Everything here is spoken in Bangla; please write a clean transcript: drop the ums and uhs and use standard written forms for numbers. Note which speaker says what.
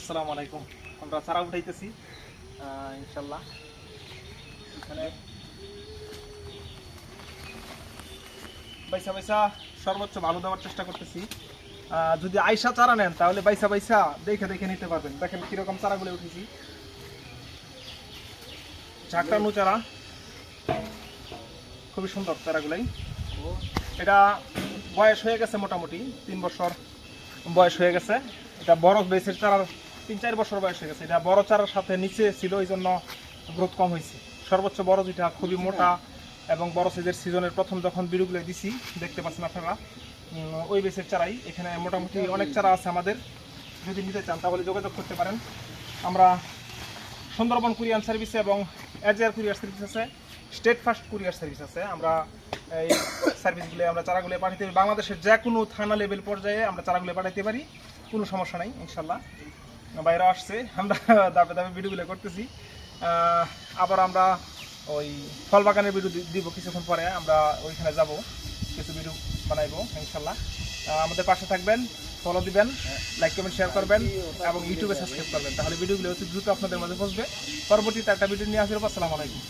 Speaker 1: আসসালামু আলাইকুম। আমরা চারা উঠাইতেছি ইনশাল্লাহ। এখানে বাইসা বাইসা সর্বোচ্চ ভালো দেওয়ার চেষ্টা করতেছি। যদি আইসা চারা নেন তাহলে বাইসা বাইসা দেখে দেখে নিতে পারবেন। দেখেন কিরকম চারাগুলো উঠেছি, ঝাঁকড়ানো চারা, খুবই সুন্দর চারাগুলাই। এটা বয়স হয়ে গেছে, মোটামুটি 3 বছর বয়স হয়ে গেছে। এটা বড় বেসের চারার 3-4 বছর বয়স হয়ে গেছে। এটা বড় চারার সাথে নিচে ছিল, এই জন্য গ্রোথ কম হয়েছে। সর্বোচ্চ বড় যেটা খুবই মোটা এবং বড় সাইজের সিজনের প্রথম যখন বিড়ুগুলো দিছি, দেখতে পাচ্ছেন আপনারা, ওই বেসের চারাই। এখানে মোটামুটি অনেক চারা আছে আমাদের, যদি নিতে চান তাহলে যোগাযোগ করতে পারেন। আমরা সুন্দরবন কুরিয়ার সার্ভিসে এবং এজের কুরিয়ার সার্ভিস আছে, স্টেট ফার্স্ট কুরিয়ার সার্ভিস আছে। আমরা এই সার্ভিসগুলো আমরা চারাগুলো পাঠাতে পারি বাংলাদেশের যে কোনো থানা লেভেল পর্যায়ে আমরা চারাগুলো পাঠাতে পারি, কোনো সমস্যা নাই ইনশাল্লাহ। বাইরে আসছে, আমরা দাপে দাপে ভিডিওগুলো করতেছি। আবার আমরা ওই ফল বাগানের ভিডিও দিব কিছুক্ষণ পরে। আমরা ওইখানে যাব, কিছু ভিডিও বানাইবো ইনশাল্লাহ। আমাদের পাশে থাকবেন, ফলো দিবেন, লাইক কমেন্ট শেয়ার করবেন এবং ইউটিউবে সাবস্ক্রাইব করবেন, তাহলে ভিডিওগুলো অতি দ্রুত আপনাদের মাঝে পৌঁছবে। পরবর্তীতে একটা ভিডিও নিয়ে আসবো। আসসালামু আলাইকুম।